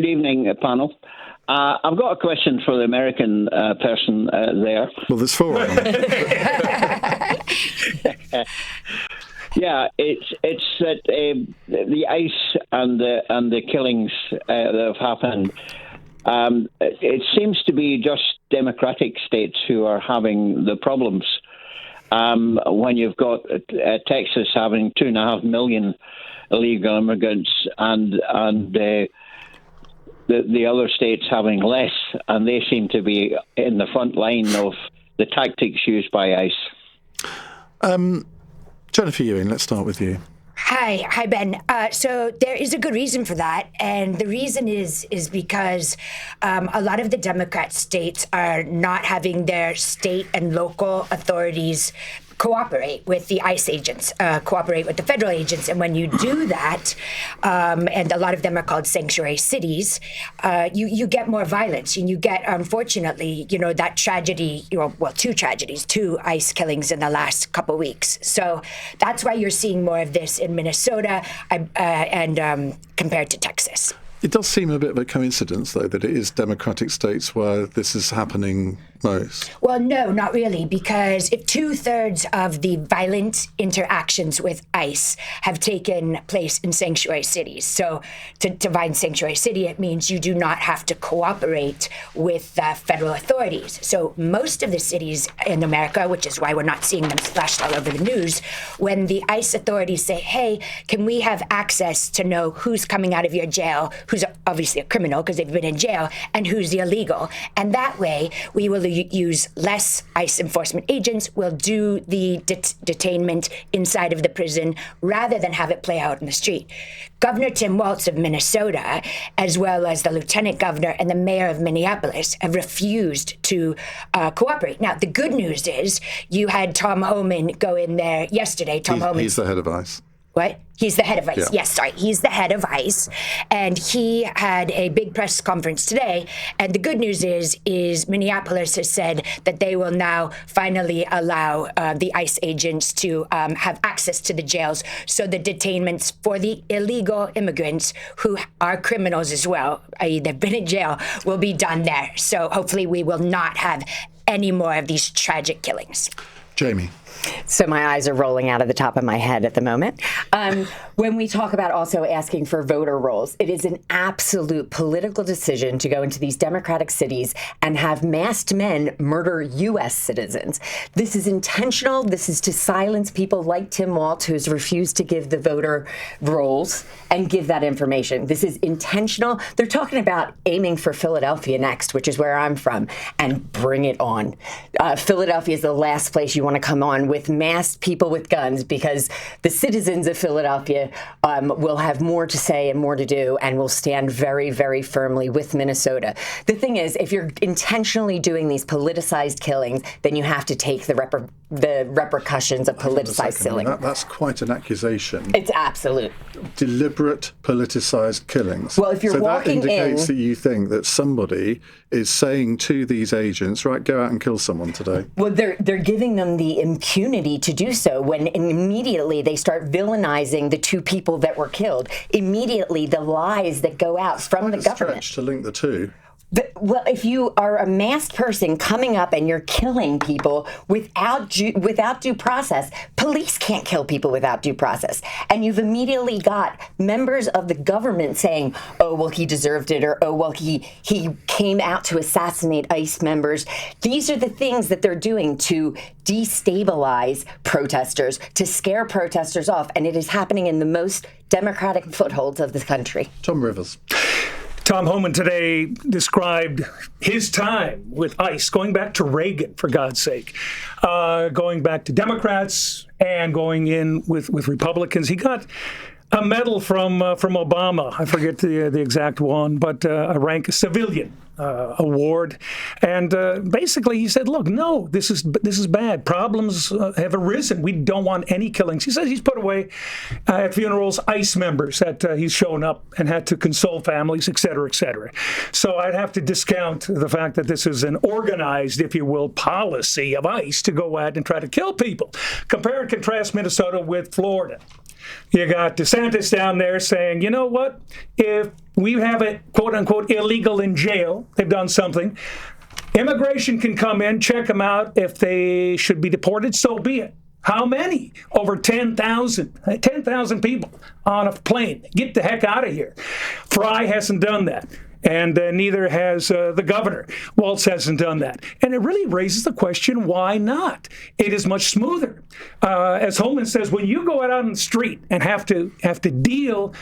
Good evening, panel. I've got a question for the American person there. Well, there's four of them. Yeah, it's that the ICE and the killings that have happened. It seems to be just democratic states who are having the problems. When you've got Texas having 2.5 million illegal immigrants and the other states having less, and they seem to be in the front line of the tactics used by ICE. Jennifer Ewing, let's start with you. Hi, Ben. So there is a good reason for that, and the reason is because a lot of the Democrat states are not having their state and local authorities cooperate with the ICE agents, cooperate with the federal agents. And when you do that, and a lot of them are called sanctuary cities, you get more violence. And you get, unfortunately, that tragedy, two ICE killings in the last couple of weeks. So that's why you're seeing more of this in Minnesota and compared to Texas. It does seem a bit of a coincidence, though, that it is democratic states where this is happening most. Well, no, not really, because if 2/3 of the violent interactions with ICE have taken place in sanctuary cities. So to find sanctuary city, it means you do not have to cooperate with federal authorities. So most of the cities in America, which is why we're not seeing them splashed all over the news, when the ICE authorities say, hey, can we have access to know who's coming out of your jail, who's obviously a criminal because they've been in jail, and who's the illegal. And that way, we will use less ICE enforcement agents, we'll do the detainment inside of the prison rather than have it play out in the street. Governor Tim Walz of Minnesota, as well as the lieutenant governor and the mayor of Minneapolis, have refused to cooperate. Now, the good news is you had Tom Homan go in there yesterday. He's the head of ICE. What? He's the head of ICE. Yeah. Yes, sorry. He's the head of ICE. And he had a big press conference today. And the good news is Minneapolis has said that they will now finally allow the ICE agents to have access to the jails. So the detainments for the illegal immigrants who are criminals as well, i.e. they've been in jail, will be done there. So hopefully we will not have any more of these tragic killings. Jamie. So my eyes are rolling out of the top of my head at the moment. When we talk about also asking for voter rolls, it is an absolute political decision to go into these democratic cities and have masked men murder U.S. citizens. This is intentional. This is to silence people like Tim Walz, who has refused to give the voter rolls and give that information. This is intentional. They're talking about aiming for Philadelphia next, which is where I'm from, and bring it on. Philadelphia is the last place you want to come on with masked people with guns, because the citizens of Philadelphia will have more to say and more to do, and will stand very, very firmly with Minnesota. The thing is, if you're intentionally doing these politicized killings, then you have to take the repercussions of politicized killing. That's quite an accusation. It's absolute. Deliberate politicized killings. Well, if you're walking in... that indicates that you think that somebody is saying to these agents, right, go out and kill someone today. Well, they're giving them the impunity to do so when immediately they start villainizing the two people that were killed. Immediately, the lies that go out from the government. To link the two. Well, if you are a masked person coming up and you're killing people without due process, police can't kill people without due process. And you've immediately got members of the government saying, oh, well, he deserved it, or, oh, well, he came out to assassinate ICE members. These are the things that they're doing to destabilize protesters, to scare protesters off. And it is happening in the most democratic footholds of the country. Tom Rivers. Tom Homan today described his time with ICE, going back to Reagan, for God's sake, going back to Democrats and going in with Republicans. He got a medal from Obama. I forget the exact one, but a civilian award. And basically he said, look, no, this is bad. Problems have arisen. We don't want any killings. He says he's put away at funerals ICE members that he's shown up and had to console families, et cetera, et cetera. So I'd have to discount the fact that this is an organized, if you will, policy of ICE to go out and try to kill people. Compare and contrast Minnesota with Florida. You got DeSantis down there saying, you know what, if We have it, quote unquote, illegal in jail. They've done something. Immigration can come in, check them out. If they should be deported, so be it. How many? Over 10,000 people on a plane. Get the heck out of here. Fry hasn't done that. And neither has the governor. Walz hasn't done that. And it really raises the question, why not? It is much smoother. As Holman says, when you go out on the street and have to deal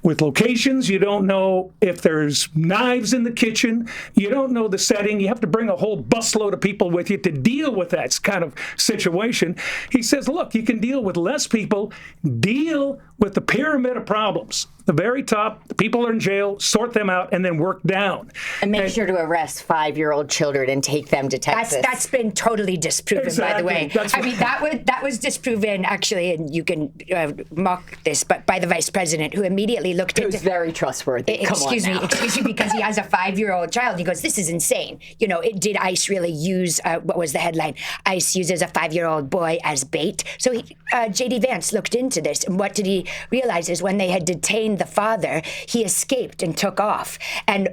with locations, you don't know if there's knives in the kitchen, you don't know the setting, you have to bring a whole busload of people with you to deal with that kind of situation. He says, look, you can deal with less people, deal with the pyramid of problems. The very top, the people are in jail, sort them out, and then work down. And make sure to arrest 5-year-old children and take them to Texas. That's been totally disproven, by the way. I mean, that was disproven, actually, and you can mock this, but by the vice president, who immediately looked into... It was very trustworthy. Excuse me, because he has a 5-year-old child. He goes, this is insane. You know, did ICE really use, what was the headline? ICE uses a 5-year-old boy as bait. So J.D. Vance looked into this, and what did he realize is when they had detained the father, he escaped and took off. And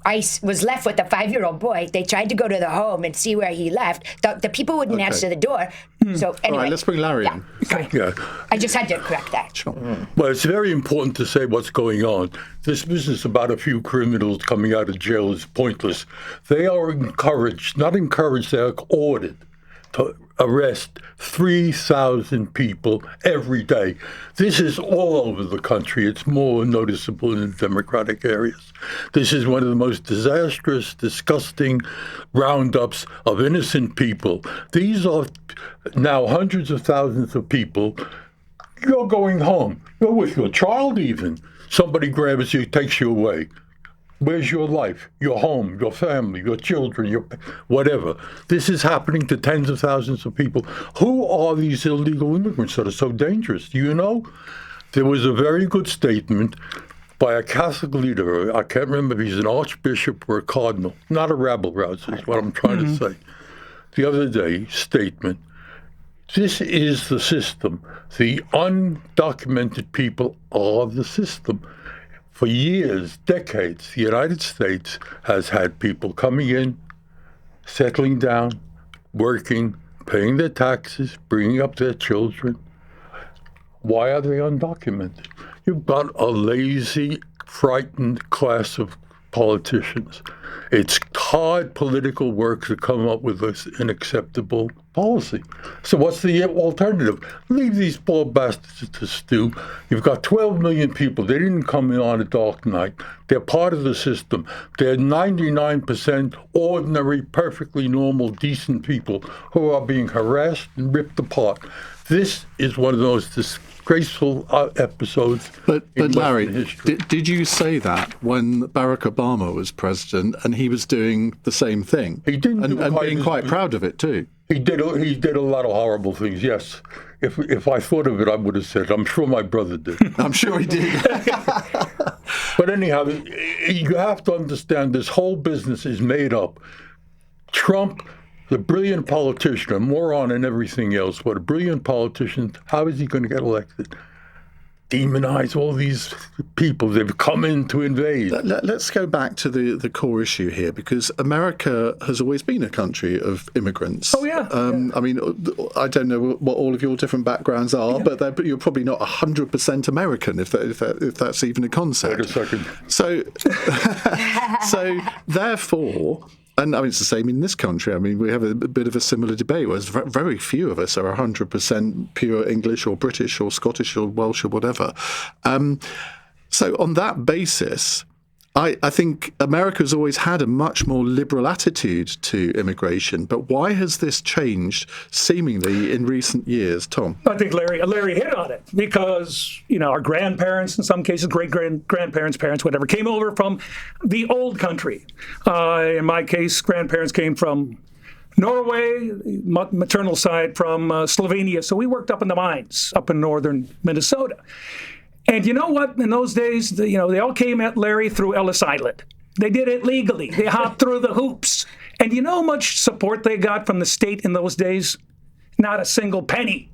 ICE was left with the 5-year-old boy. They tried to go to the home and see where he left. The people wouldn't answer the door. So anyway. All right, let's bring Larry in. Sorry. Yeah. I just had to correct that. Sure. Well, it's very important to say what's going on. This business about a few criminals coming out of jail is pointless. They are encouraged, not encouraged, they are ordered to arrest 3,000 people every day. This is all over the country. It's more noticeable in the Democratic areas. This is one of the most disastrous, disgusting roundups of innocent people. These are now hundreds of thousands of people. You're going home. You're with your child even. Somebody grabs you, takes you away. Where's your life, your home, your family, your children, your whatever? This is happening to tens of thousands of people. Who are these illegal immigrants that are so dangerous? Do you know? There was a very good statement by a Catholic leader. I can't remember if he's an archbishop or a cardinal. Not a rabble-rouser is what I'm trying to say. The other day, statement. This is the system. The undocumented people are the system. For years, decades, the United States has had people coming in, settling down, working, paying their taxes, bringing up their children. Why are they undocumented? You've got a lazy, frightened class of politicians. It's hard political work to come up with an acceptable policy. So what's the alternative? Leave these poor bastards to stew. You've got 12 million people. They didn't come in on a dark night. They're part of the system. They're 99% ordinary, perfectly normal, decent people who are being harassed and ripped apart. This is one of the most disgraceful episodes But in Larry, Western history. did you say that when Barack Obama was president and he was doing the same thing? He didn't and, do and quite being as- quite proud of it too. He did a lot of horrible things, yes. If I thought of it, I would have said it. I'm sure my brother did. I'm sure he did. But anyhow, you have to understand this whole business is made up. Trump, the brilliant politician, a moron and everything else, but a brilliant politician, how is he going to get elected? Demonize all these people. They've come in to invade. Let's go back to the core issue here, because America has always been a country of immigrants. Oh, yeah. I mean, I don't know what all of your different backgrounds are, but you're probably not 100% American, if that's even a concept. Wait a second. So therefore. And I mean, it's the same in this country. I mean, we have a bit of a similar debate, whereas very few of us are 100% pure English or British or Scottish or Welsh or whatever. So on that basis, I think America's always had a much more liberal attitude to immigration. But why has this changed seemingly in recent years, Tom? I think Larry hit on it, because our grandparents, in some cases, great-grandparents, parents, whatever, came over from the old country. In my case, grandparents came from Norway, maternal side from Slovenia. So we worked up in the mines up in northern Minnesota. And you know what? In those days, they all came at Larry through Ellis Island. They did it legally. They hopped through the hoops. And you know how much support they got from the state in those days? Not a single penny.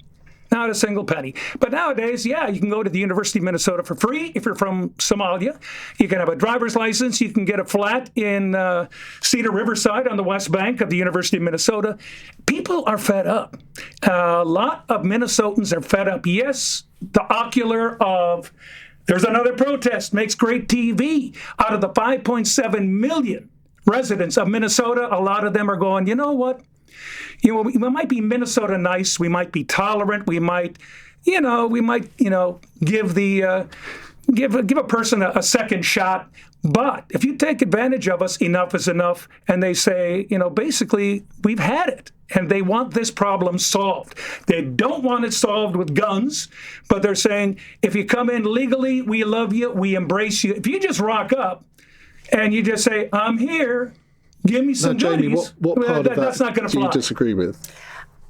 Not a single penny. But nowadays, yeah, you can go to the University of Minnesota for free if you're from Somalia. You can have a driver's license. You can get a flat in Cedar Riverside on the West Bank of the University of Minnesota. People are fed up. A lot of Minnesotans are fed up. Yes, the ocular of there's another protest makes great TV. Out of the 5.7 million residents of Minnesota, a lot of them are going, you know what? We might be Minnesota nice. We might be tolerant. We might, give a person a second shot. But if you take advantage of us, enough is enough. And they say, basically, we've had it. And they want this problem solved. They don't want it solved with guns, but they're saying, if you come in legally, we love you, we embrace you. If you just rock up and you just say, I'm here, give me some Jamie, goodies, what part of that's not going to do fly. you disagree with?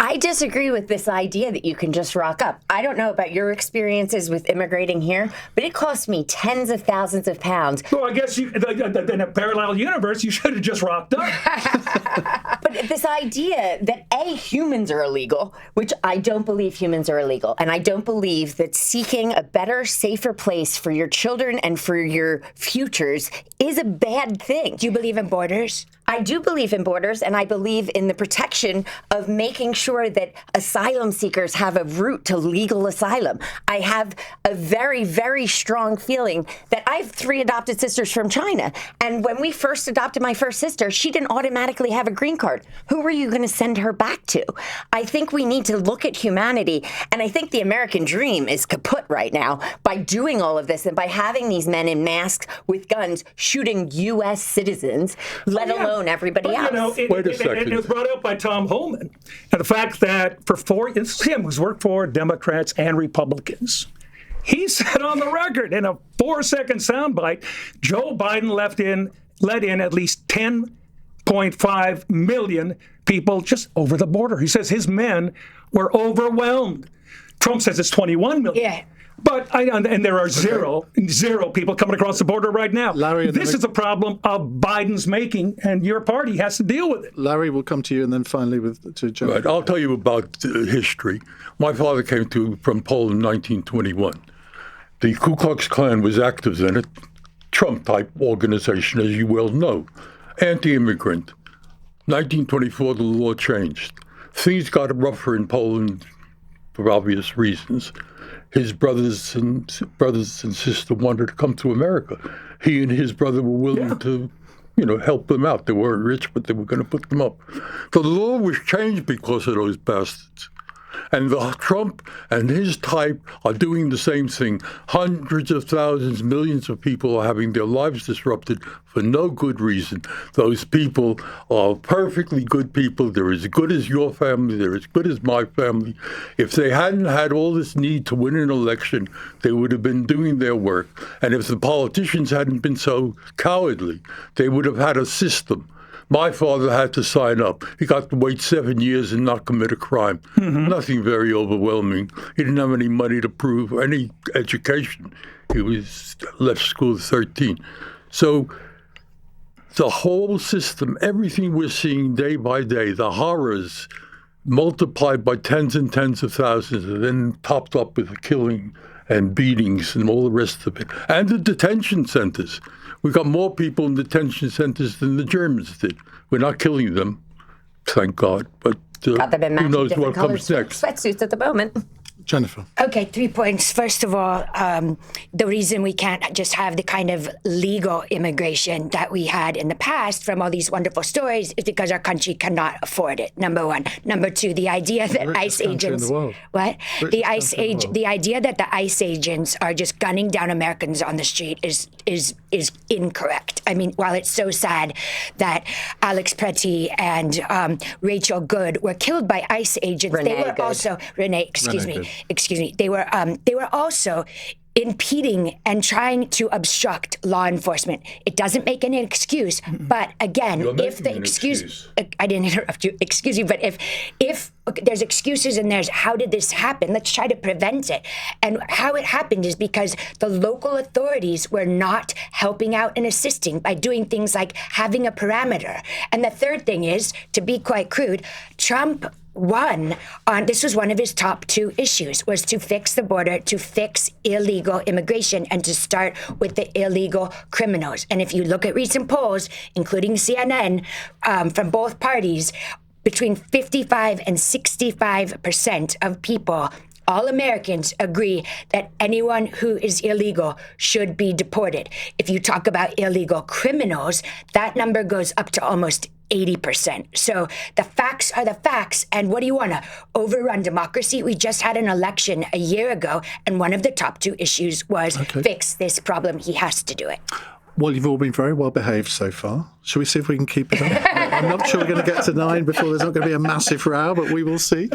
I disagree with this idea that you can just rock up. I don't know about your experiences with immigrating here, but it cost me tens of thousands of pounds. Well, I guess in a parallel universe, you should have just rocked up. But this idea that humans are illegal, which I don't believe humans are illegal, and I don't believe that seeking a better, safer place for your children and for your futures is a bad thing. Do you believe in borders? I do believe in borders, and I believe in the protection of making sure that asylum seekers have a route to legal asylum. I have a very, very strong feeling that I have 3 adopted sisters from China, and when we first adopted my first sister, she didn't automatically have a green card. Who were you going to send her back to? I think we need to look at humanity, and I think the American dream is kaput right now by doing all of this and by having these men in masks with guns shooting U.S. citizens, let alone everybody else. Wait a second. It was brought up by Tom Homan. And the fact that it's him who's worked for Democrats and Republicans. He said on the record in a 4-second soundbite, Joe Biden let in at least 10.5 million people just over the border. He says his men were overwhelmed. Trump says it's 21 million. Yeah. But and there are zero people coming across the border right now. Larry, this is a problem of Biden's making, and your party has to deal with it. Larry, we'll come to you, and then finally to Joe. Right, I'll tell you about history. My father came from Poland in 1921. The Ku Klux Klan was active in it, Trump-type organization, as you well know. Anti-immigrant. 1924, the law changed. Things got rougher in Poland for obvious reasons. His brothers and sister wanted to come to America. He and his brother were willing to, help them out. They weren't rich, but they were going to put them up. The law was changed because of those bastards. And Trump and his type are doing the same thing. Hundreds of thousands, millions of people are having their lives disrupted for no good reason. Those people are perfectly good people. They're as good as your family. They're as good as my family. If they hadn't had all this need to win an election, they would have been doing their work. And if the politicians hadn't been so cowardly, they would have had a system. My father had to sign up. He got to wait 7 years and not commit a crime. Mm-hmm. Nothing very overwhelming. He didn't have any money to prove any education. He was left school at 13. So the whole system, everything we're seeing day by day, the horrors multiplied by tens and tens of thousands, and then topped up with the killing and beatings and all the rest of it. And the detention centers. We've got more people in detention centers than the Germans did. We're not killing them, thank God. But who knows what comes next? Sweatsuits at the moment. Jennifer. Okay, 3 points. First of all, the reason we can't just have the kind of legal immigration that we had in the past from all these wonderful stories is because our country cannot afford it. Number one. Number two, the idea that ICE agents, the idea that the ICE agents are just gunning down Americans on the street is incorrect. I mean, while it's so sad that Alex Pretti and Rachel Good were killed by ICE agents, they were also impeding and trying to obstruct law enforcement. It doesn't make any excuse, but again, if the excuse, I didn't interrupt you, excuse me, but if there's excuses and there's how did this happen, let's try to prevent it. And how it happened is because the local authorities were not helping out and assisting by doing things like having a parameter. And the third thing is, to be quite crude, Trump this was one of his top 2 issues, was to fix the border, to fix illegal immigration, and to start with the illegal criminals. And if you look at recent polls, including CNN, from both parties, between 55 and 65% of people, all Americans, agree that anyone who is illegal should be deported. If you talk about illegal criminals, that number goes up to almost 80%. So the facts are the facts. And what do you want to overrun democracy? We just had an election a year ago, and one of the top 2 issues was fix this problem. He has to do it. Well, you've all been very well behaved so far. Shall we see if we can keep it up? I'm not sure we're going to get to 9 before there's not going to be a massive row, but we will see.